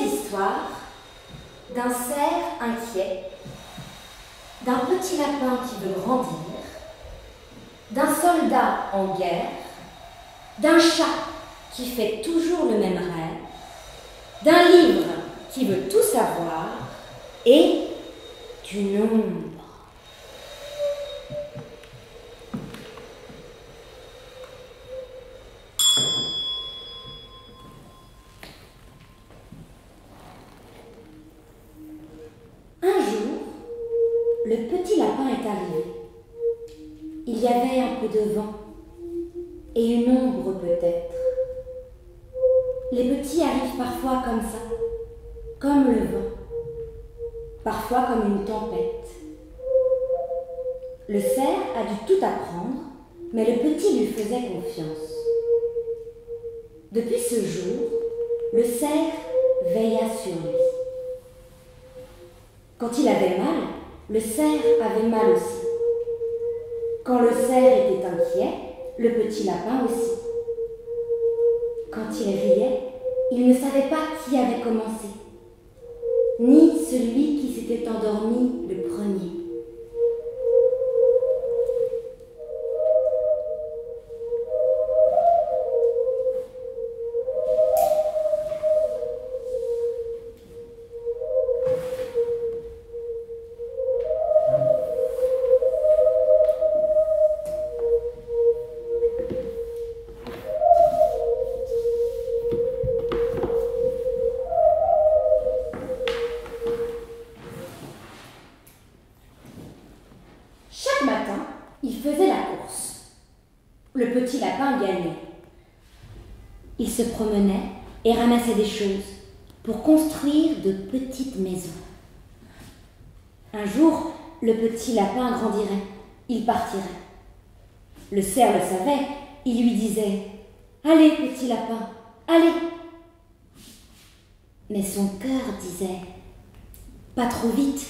l'histoire d'un cerf inquiet, d'un petit lapin qui veut grandir, d'un soldat en guerre, d'un chat qui fait toujours le même rêve, d'un livre qui veut tout savoir et d'une ombre. Un jour, le petit lapin est arrivé. Il y avait un peu de vent et une ombre peut-être. Les petits arrivent parfois comme ça, comme le vent, parfois comme une tempête. Le cerf a dû tout apprendre, mais le petit lui faisait confiance. Depuis ce jour, le cerf veilla sur lui. Quand il avait mal, le cerf avait mal aussi. Quand le cerf était inquiet, le petit lapin aussi. Quand il riait, il ne savait pas qui avait commencé, ni celui qui s'était endormi le premier. Il faisait la course. Le petit lapin gagnait. Il se promenait et ramassait des choses pour construire de petites maisons. Un jour, le petit lapin grandirait, il partirait. Le cerf le savait, il lui disait « Allez, petit lapin, allez !» Mais son cœur disait « Pas trop vite,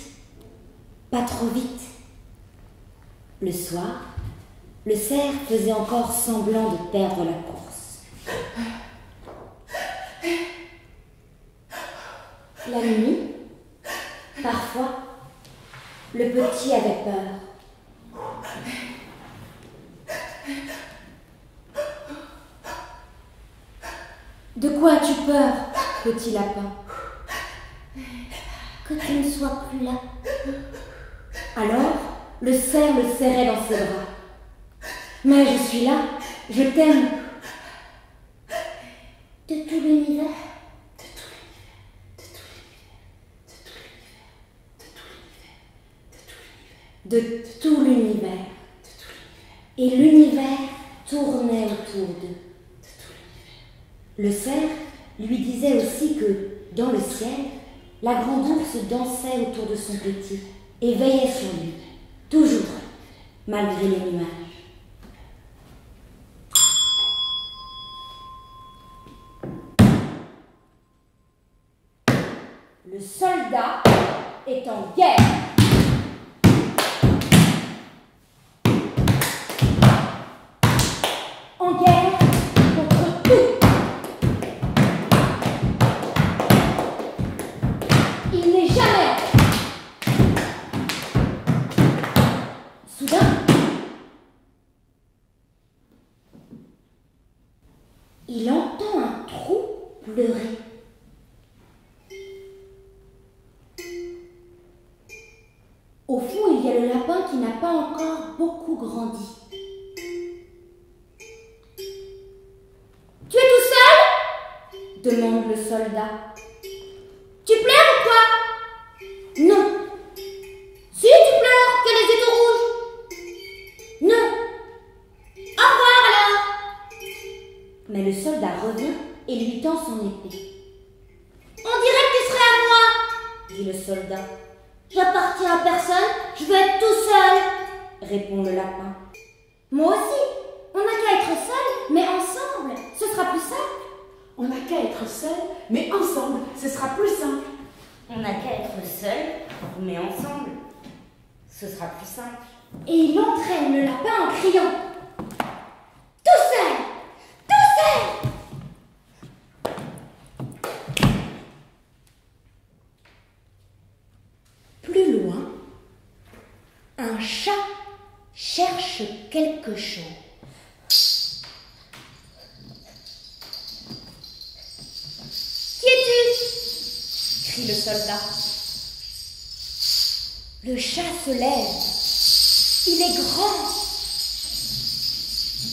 pas trop vite !» Le soir, le cerf faisait encore semblant de perdre la course. La nuit, parfois, le petit avait peur. De quoi as-tu peur, petit lapin? Que tu ne sois plus là. Alors, le cerf le serrait dans ses bras. Mais je suis là, je t'aime. De tout l'univers. De tout l'univers. Et l'univers tournait autour d'eux. Le cerf lui disait aussi que, dans le ciel, la grande ours dansait autour de son petit et veillait sur lui, toujours, malgré les nuages. Le soldat est en guerre. En guerre contre tout. Il n'est jamais en paix. Soudain, il entend un trou pleurer. Au fond, il y a le lapin qui n'a pas encore beaucoup grandi. Tu es tout seul? Demande le soldat. Tu pleures ou quoi? Non. Si tu pleures, que les yeux tout rouges. Non. Au revoir alors. Mais le soldat revient et lui tend son épée. On dirait que tu serais à moi, dit le soldat. J'appartiens à personne, je veux être tout seul, répond le lapin. Moi aussi, on n'a qu'à être seul, mais ensemble, ce sera plus simple. On n'a qu'à être seul, mais ensemble, ce sera plus simple. On n'a qu'à être seul, mais ensemble, ce sera plus simple. Et il entraîne le lapin en criant. Tout seul! Tout seul! Un chat cherche quelque chose. Qui es-tu? Crie le soldat. Le chat se lève. Il est grand.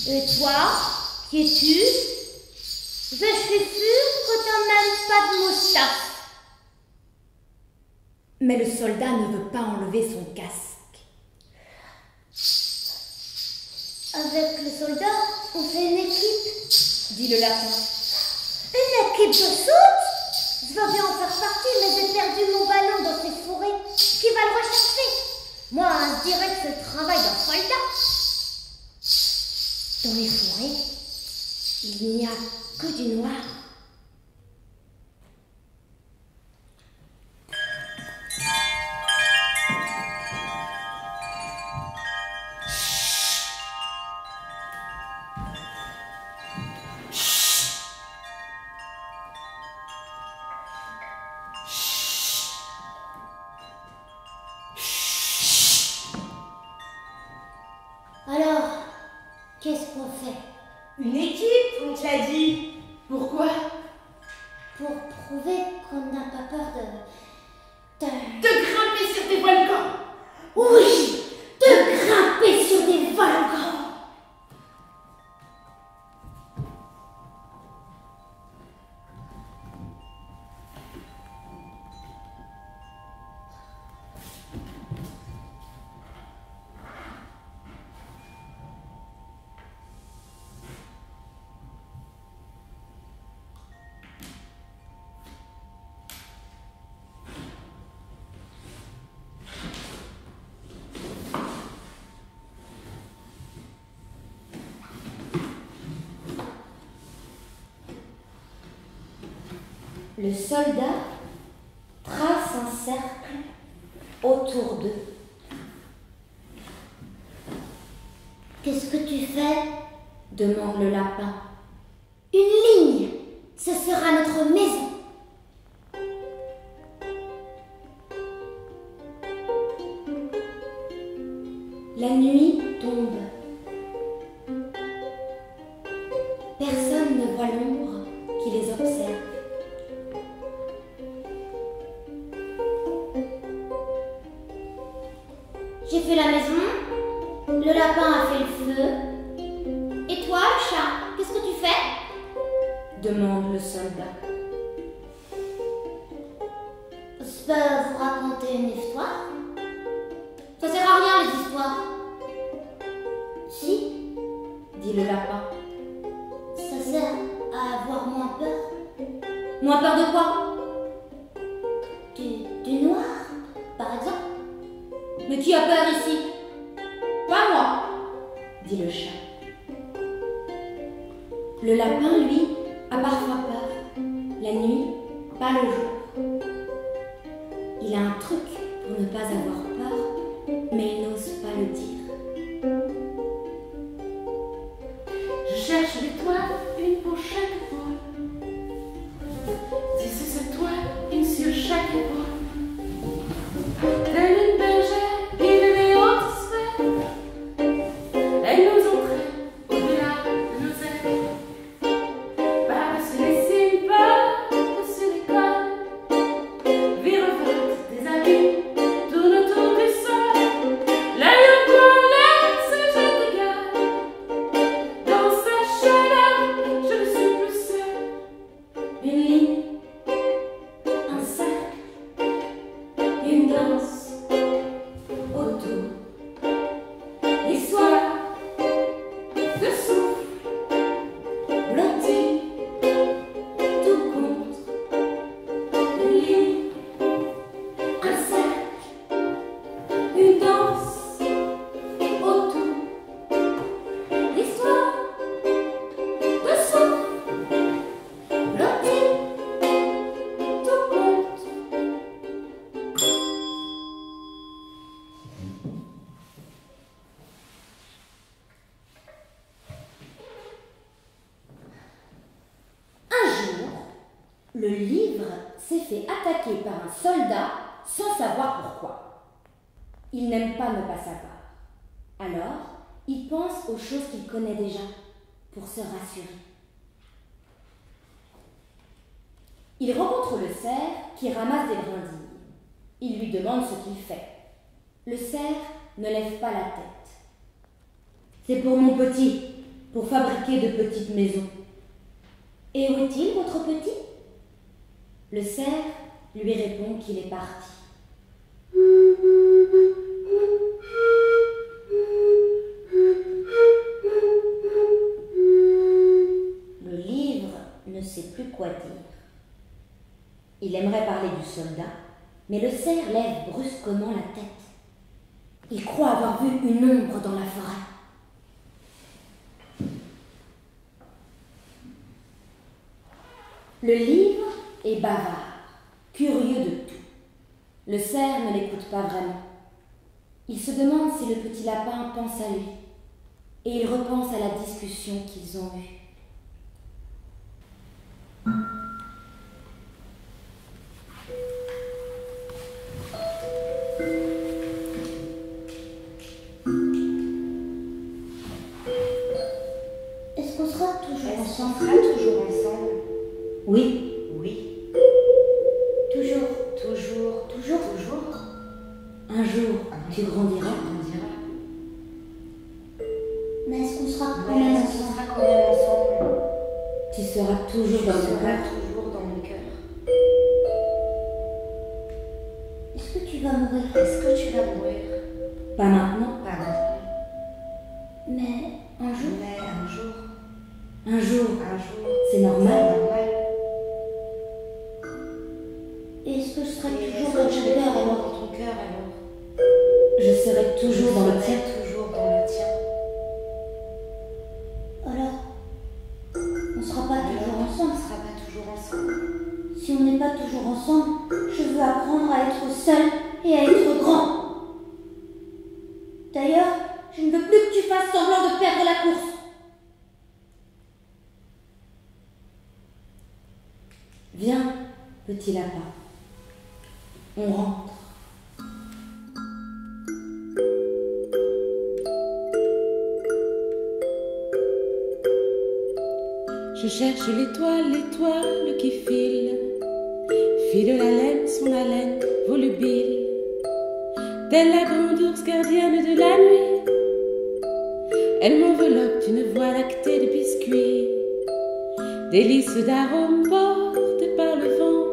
Et toi, qui es-tu? Je suis sûre que t'as même pas de moustache. Mais le soldat ne veut pas enlever son casque. Avec le soldat, on fait une équipe, dit le lapin. Une équipe de foot? Je veux bien en faire partie, mais j'ai perdu mon ballon dans ces forêts. Qui va le rechercher? Moi, je dirais que c'est le travail d'un soldat. Dans les forêts, il n'y a que du noir. Alors, qu'est-ce qu'on fait? Une équipe, on te l'a dit. Pourquoi? Pour prouver qu'on n'a pas peur de grimper sur des volcans. Oui, de grimper sur des volcans. Le soldat trace un cercle autour d'eux. Qu'est-ce que tu fais? Demande le lapin. Une ligne, ce sera notre maison. La nuit tombe. Personne ne voit l'ombre qui les observe. J'ai fait la maison, le lapin a fait le feu. Et toi, le chat, qu'est-ce que tu fais? Demande le soldat. Je peux vous raconter une histoire? Ça sert à rien, les histoires. Si, dit le lapin. Ça sert à avoir moins peur. Moins peur de quoi? Du noir, par exemple. Mais qui a peur ici? Pas moi, dit le chat. Le lapin, lui, a parfois peur. La nuit, pas le jour. Il a un truc pour ne pas avoir peur, mais il n'ose pas le dire. Je cherche des toiles, une pour chaque épaule. Tisser cette toile, une sur chaque épaule. Telle une bergère, il des hautes sphères. Elle nous entraîne au-delà de nos ailes. Par-dessus les cimes, par-dessus les cols. Virevolte des abîmes, tourne autour du sol. L'œil au coin, l'air se jette égal. Dans sa chaleur, je ne suis plus seule. Une ligne, un cercle, une danse autour. L'histoire De souffle, blottie, tout contre. Une ligne, un cercle, une danse autour. L'histoire de souffle, blottie, tout contre. Un jour, le livre s'est fait attaquer par un soldat sans savoir pourquoi. il n'aime pas ne pas savoir. Alors, il pense aux choses qu'il connaît déjà pour se rassurer. Il rencontre le cerf qui ramasse des brindilles. Il lui demande ce qu'il fait. Le cerf ne lève pas la tête. C'est pour mon petit, pour fabriquer de petites maisons. Et où est-il, votre petit? Le cerf lui répond qu'il est parti. Le livre ne sait plus quoi dire. Il aimerait parler du soldat, mais le cerf lève brusquement la tête. Il croit avoir vu une ombre dans la forêt. Le livre est bavard, curieux de tout. Le cerf ne l'écoute pas vraiment. Il se demande si le petit lapin pense à lui, et il repense à la discussion qu'ils ont eue. Est-ce qu'on sera toujours ensemble? Oui. Oui. Toujours. Toujours. Toujours. Toujours. Un jour, tu grandiras. Grandiras. Mais est-ce qu'on sera quand Mais même est-ce qu'on ensemble? sera quand même ensemble? Tu seras toujours dans mon cœur. Toujours dans mon cœur. Est-ce que tu vas mourir? Est-ce que tu vas mourir? Pas maintenant, Pas maintenant. mais un jour. Mais un jour. Un jour, Un jour. c'est normal. Normal. Et est-ce que je serai Et toujours est-ce dans que tu ton es cœur dans alors? ton cœur alors? Je serai toujours dans le Je serai tien. toujours dans le tien. Alors, on sera pas toujours On ensemble. ne sera pas toujours ensemble. Si on n'est pas toujours ensemble, je veux apprendre à être seul et à être grand. D'ailleurs, je ne veux plus que tu fasses semblant de perdre la course. Viens, petit lapin. On rentre. Je cherche l'étoile qui file la laine, son haleine volubile, telle la grande ours gardienne de la nuit. Elle m'enveloppe d'une voie lactée de biscuits, délices d'arômes portés par le vent,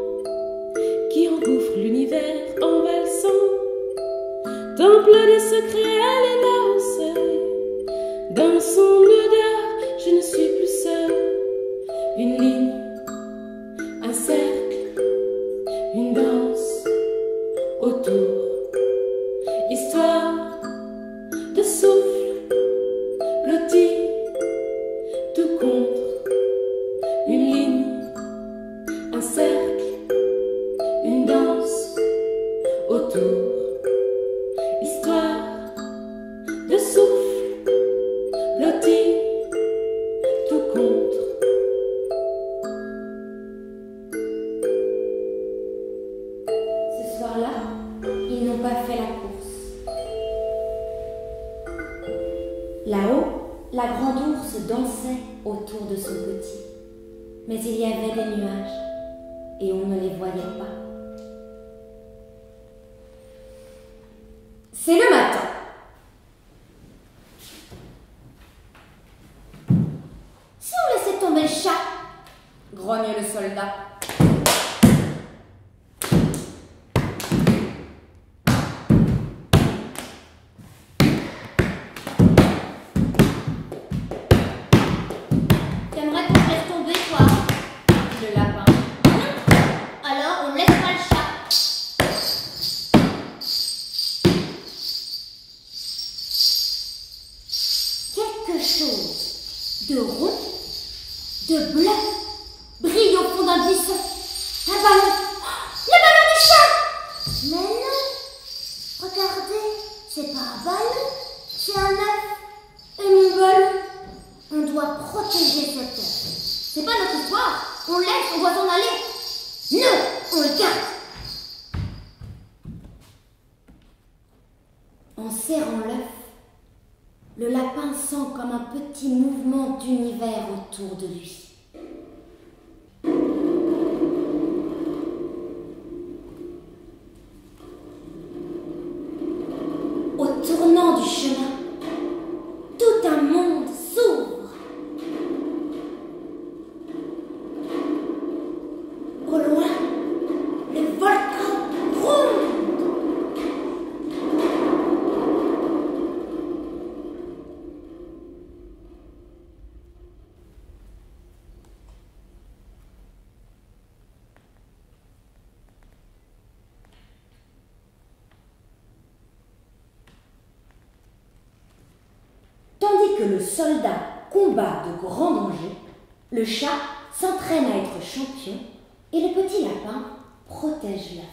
qui engouffre l'univers en valsant. Temple des secrets, elle est là au seuil, dans son odeur, je ne suis plus seule. Une ligne, un cercle, une danse autour, histoire de souffle blotti, tout contre. Une ligne, un cercle, une danse autour, histoire de souffle blotti, tout contre. Ce soir-là, ils n'ont pas fait la course. Là-haut, la grande ours dansait autour de son petit. Mais il y avait des nuages et on ne les voyait pas. C'est le matin. Si on laissait tomber le chat, grogne le soldat. T'aimerais qu'on te laisse tomber, toi? Dit le lapin. Non. Alors on laisse pas le chat. Quelque chose de rond, de bleu, brille au fond d'un buisson. Un ballon. Le ballon du chat! Mais non! Regardez, c'est pas un ballon, c'est un œuf. Et mon ballon? On doit protéger cet œuf. C'est pas notre histoire. On le laisse, on doit s'en aller. Non, on le garde. serrant l'œuf, le lapin sent comme un petit mouvement d'univers autour de lui. Au tournant du chemin, tout un monde s'ouvre. Au loin, le volcan gronde. Tandis que le soldat combat de grands dangers, le chat s'entraîne à être champion et le petit lapin protège l'œuf.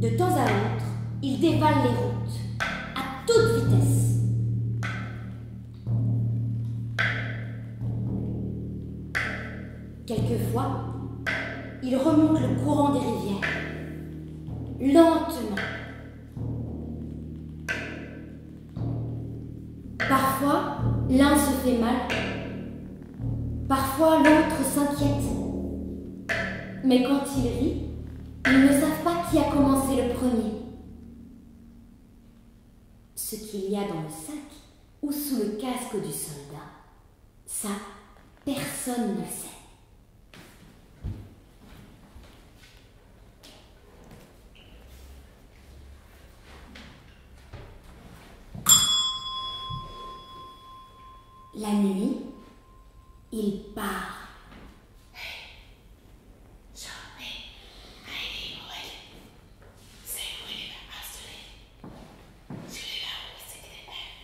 De temps à autre, il dévale les routes à toute vitesse. Quelquefois, il remonte le courant des rivières, lentement. Parfois, l'un se fait mal, parfois l'autre s'inquiète. Mais quand il rit, ils ne savent pas qui a commencé le premier. Ce qu'il y a dans le sac ou sous le casque du soldat, ça, personne ne le sait. La nuit, il part.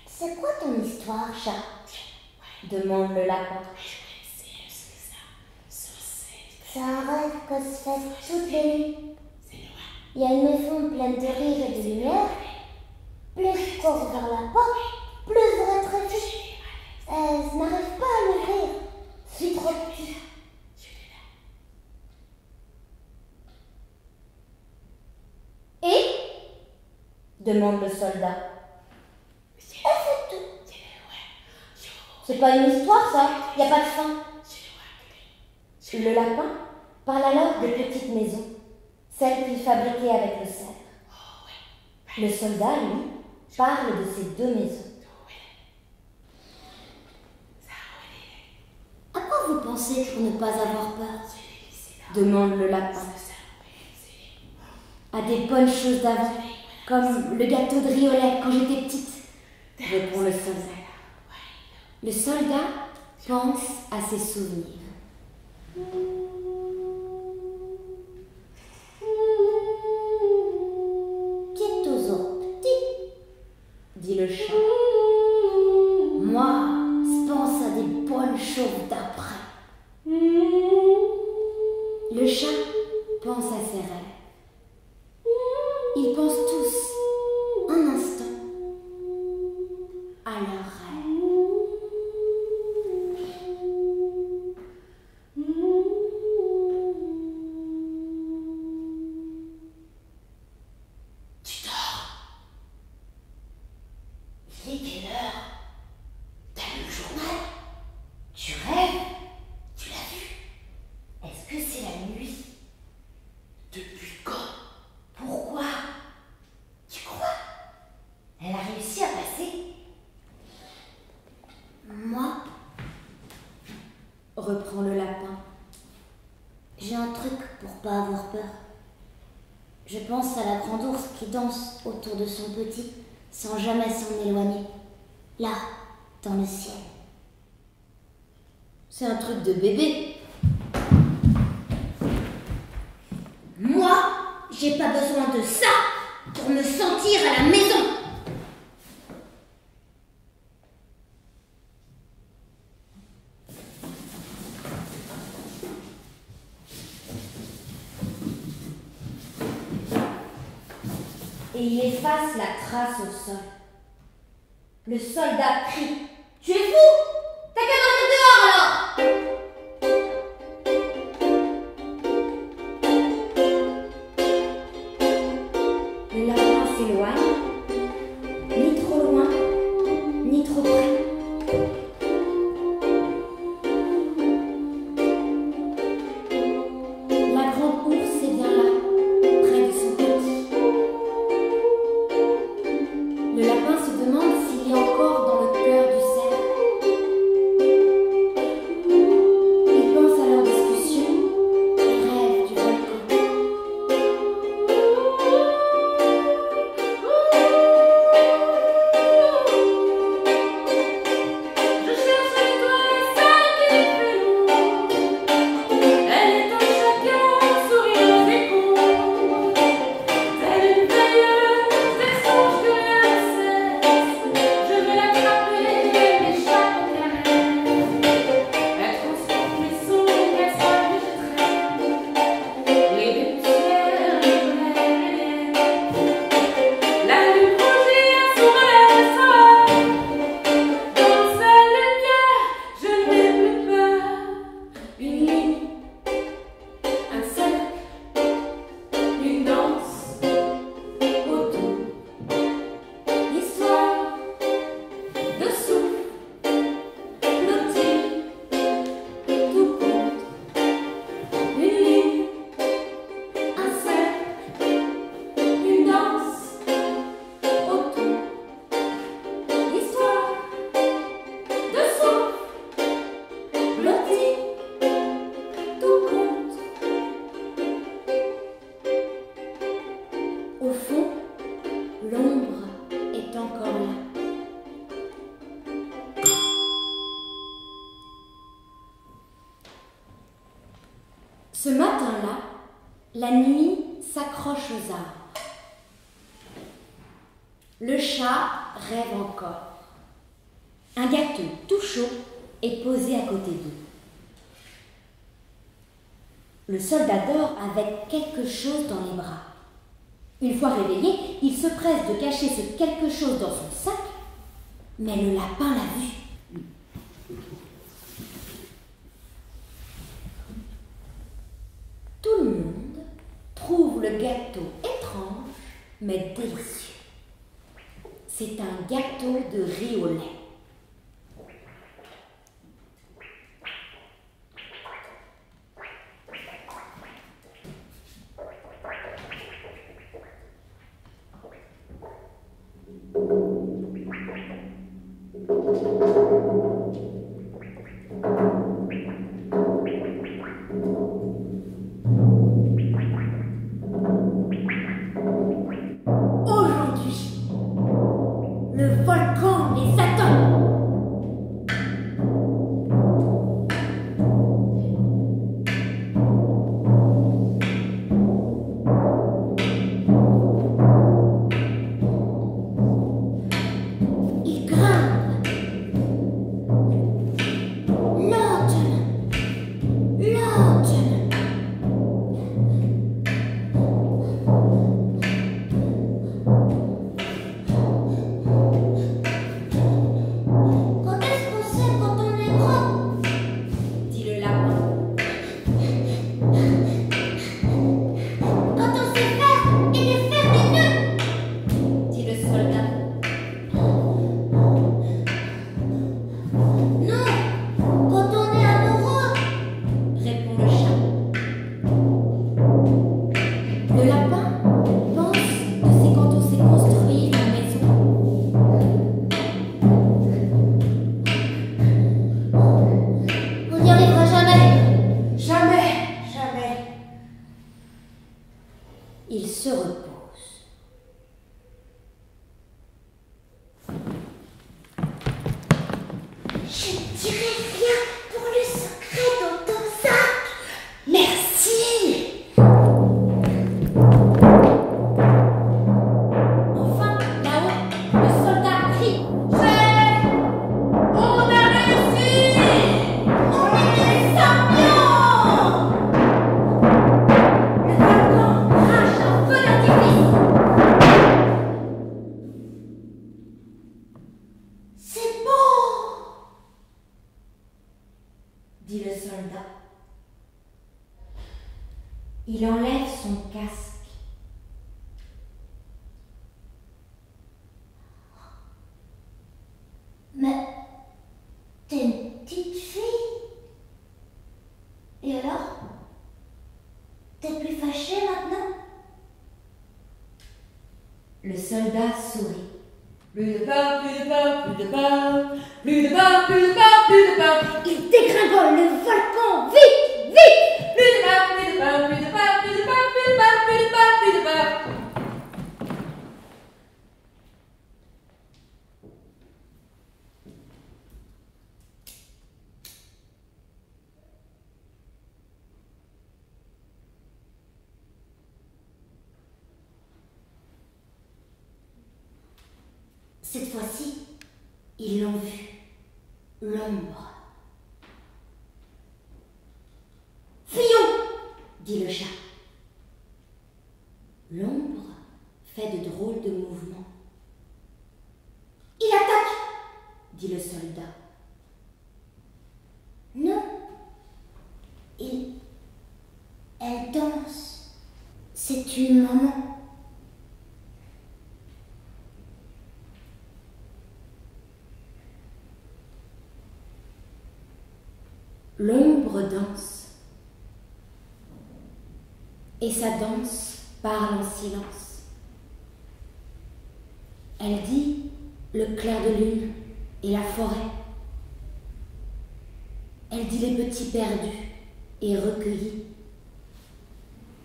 C'est quoi ton histoire, chat? Demande le lapin. C'est un rêve que se fait toutes les nuits. Il y a une maison pleine de rire et de lumière. Plus je cours vers la porte, plus je rétrécis. Je n'arrive pas à l'ouvrir. Je suis trop petit. Et? Demande le soldat. C'est tout. C'est pas une histoire, ça. Y a pas de fin. Le lapin parle alors des petites maisons, celles qu'il fabriquait avec le cerf. Le soldat, lui, parle de ces deux maisons. À quoi vous pensez pour ne pas avoir peur? Demande le lapin. À des bonnes choses d'avant, comme le gâteau de riz au lait quand j'étais petite, répond le soldat. Le soldat pense à ses souvenirs. Quietozor petit, dit le chat. Moi, je pense à des bonnes choses d'après. Le chat pense à ses rêves. Ils pensent tous, un instant, à leurs rêves. Tu dors? Il est quelle heure? T'as lu le journal? Tu rêves? Tu l'as vu? Est-ce que c'est la nuit? Depuis quand? Pourquoi? Tu crois? Elle a réussi à passer? Moi, reprend le lapin, j'ai un truc pour pas avoir peur. Je pense à la grande ours qui danse autour de son petit sans jamais s'en éloigner, là, dans le ciel. C'est un truc de bébé. Moi, j'ai pas besoin de ça pour me sentir à la maison. Et il efface la trace au sol. Le soldat crie. Tu es fou? T'as qu'à dormir dehors alors! s'éloigne, ni trop loin, ni trop près. La grande ours est bien là, près de son petit. Le lapin se demande s'il est encore dans le cœur du cerf. Il pense à leur discussion et rêve du volcan. Je cherche l'étoile, celle qui fait l'ombre. Elle est en chacun, sourire fécond. Telle une veilleuse, des songes que rien ne cesse. Je veux l'attraper, elle m'échappe en caresse. Elle transporte mes sons, elle soit que je traîne. Les dépoussières, les colères, la lune rougit à son relais soir. Dans sa lumière, je n'ai plus peur. Une ligne, un cercle, une danse autour. L'histoire de souffle, blottie, tout contre. Une ligne, un cercle, une danse autour. L'histoire de souffle, blottie, tout compte. Au fond, l'ombre est encore là. Ce matin-là, la nuit s'accroche aux arbres. Le chat rêve encore. Un gâteau tout chaud est posé à côté d'eux. Le soldat dort avec quelque chose dans les bras. Une fois réveillé, il se presse de cacher ce quelque chose dans son sac, mais le lapin l'a vu. Tout le monde trouve le gâteau étrange, mais délicieux. C'est un gâteau de riz au lait. Aujourd'hui, le volcan les attend. Il grimpe lentement, lentement. Quand est-ce qu'on sait quand on est grand? Dit le lapin. Quand on sait faire et défaire des nœuds, dit le soldat. Non, quand on est amoureux, répond le chat. Le lapin pense que c'est quand on sait construire une maison. On n'y arrivera jamais. Jamais, jamais. Il se repose. Je ne dirai rien pour le secret dans ton sac. Merci. Enfin, là-haut, le soldat crie. On a réussi! On est des champions. Le volcan crache un feu d'artifice. C'est beau, dit le soldat. Il enlève son casque. plus fâché maintenant? Le soldat sourit. Plus de pain, plus de pain, plus de pain, plus de pain, plus de pain, plus de pain. Il dégringole le volcan, vite, vite! Plus de pain, plus de pain, plus de pain, plus de pain, plus de pain, plus de pain, plus de pain. Cette fois-ci, ils l'ont vu. L'ombre. Fuyons, dit le chat. L'ombre fait de drôles de mouvements. Il attaque, dit le soldat. Non, elle danse. C'est une maman. L'ombre danse, et sa danse parle en silence. Elle dit le clair de lune et la forêt. Elle dit les petits perdus et recueillis.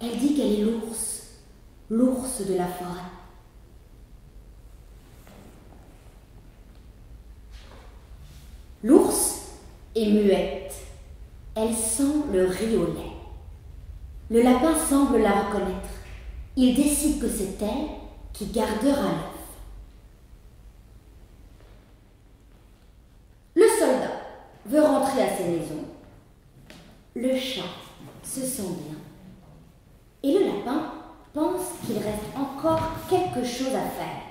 Elle dit qu'elle est l'ours, l'ours de la forêt. L'ours est muette. Elle sent le riz au lait. Le lapin semble la reconnaître. Il décide que c'est elle qui gardera l'œuf. Le soldat veut rentrer à ses maisons. Le chat se sent bien. Et le lapin pense qu'il reste encore quelque chose à faire.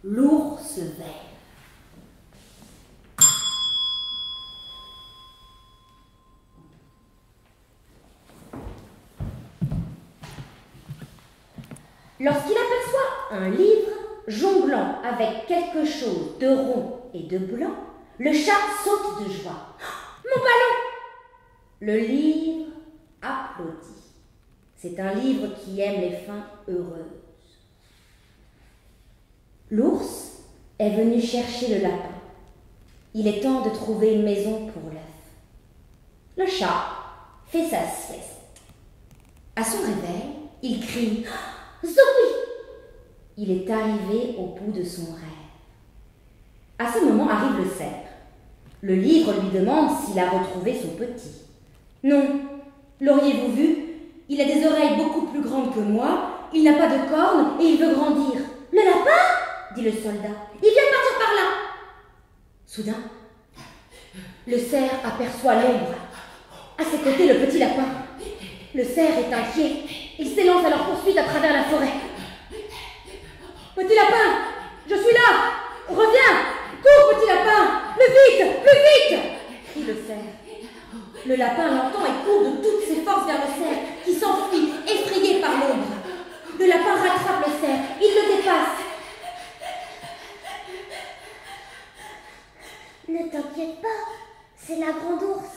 L'ours vert. Lorsqu'il aperçoit un livre jonglant avec quelque chose de rond et de blanc, le chat saute de joie. « Mon ballon !» Le livre applaudit. C'est un livre qui aime les fins heureuses. L'ours est venu chercher le lapin. Il est temps de trouver une maison pour l'œuf. Le chat fait sa sieste. À son réveil, il crie « Zoui !» Il est arrivé au bout de son rêve. À ce moment arrive le cerf. Le livre lui demande s'il a retrouvé son petit. « Non, l'auriez-vous vu? Il a des oreilles beaucoup plus grandes que moi, il n'a pas de cornes et il veut grandir. »« Le lapin ?» dit le soldat. « Il vient de partir par là !» Soudain, le cerf aperçoit l'ombre. À ses côtés, le petit lapin. Le cerf est inquiet. Il s'élance à leur poursuite à travers la forêt. « Petit lapin, je suis là! Reviens! Cours, petit lapin! Plus vite! Plus vite !» crie le cerf. Le lapin l'entend et court de toutes ses forces vers le cerf, qui s'enfuit, effrayé par l'ombre. Le lapin rattrape le cerf, il le dépasse. « Ne t'inquiète pas, c'est la grande ours.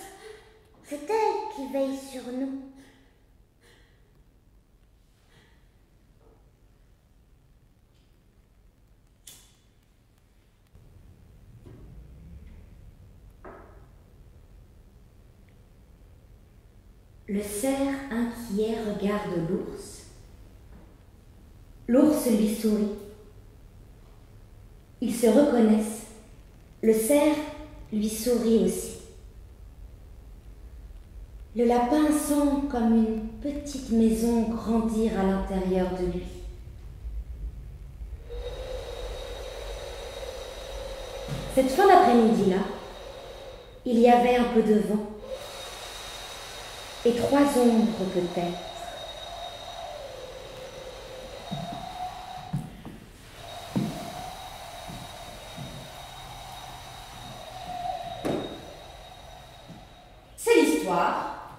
C'est elle qui veille sur nous. » Le cerf inquiet regarde l'ours. L'ours lui sourit. Ils se reconnaissent. Le cerf lui sourit aussi. Le lapin sent comme une petite maison grandir à l'intérieur de lui. Cette fin d'après-midi-là, il y avait un peu de vent. Et 3 ombres peut-être. C'est l'histoire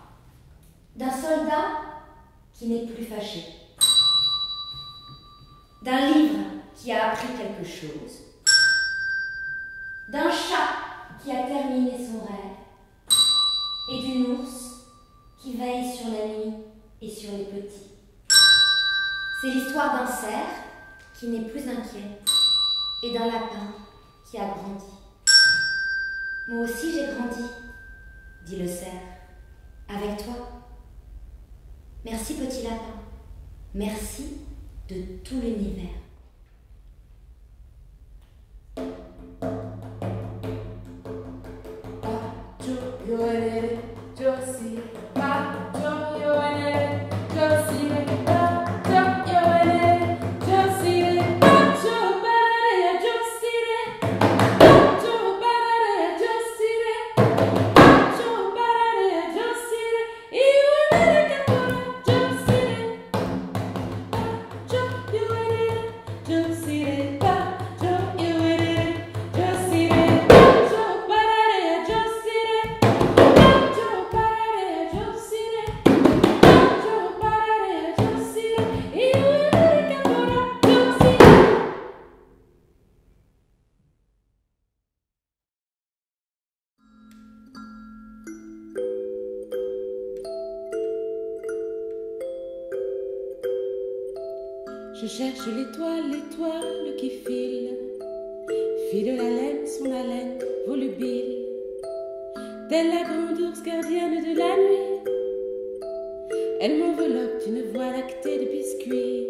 d'un soldat qui n'est plus fâché, d'un livre qui a appris quelque chose, d'un chat qui a terminé son rêve et d'une ours qui veille sur la nuit C'est l'histoire d'un cerf qui n'est plus inquiet et d'un lapin qui a grandi. Moi aussi j'ai grandi, dit le cerf, avec toi. Merci petit lapin, merci de tout l'univers. Je cherche l'étoile, l'étoile qui file de la laine, son haleine volubile, telle la grande ours gardienne de la nuit. Elle m'enveloppe d'une voie lactée de biscuits.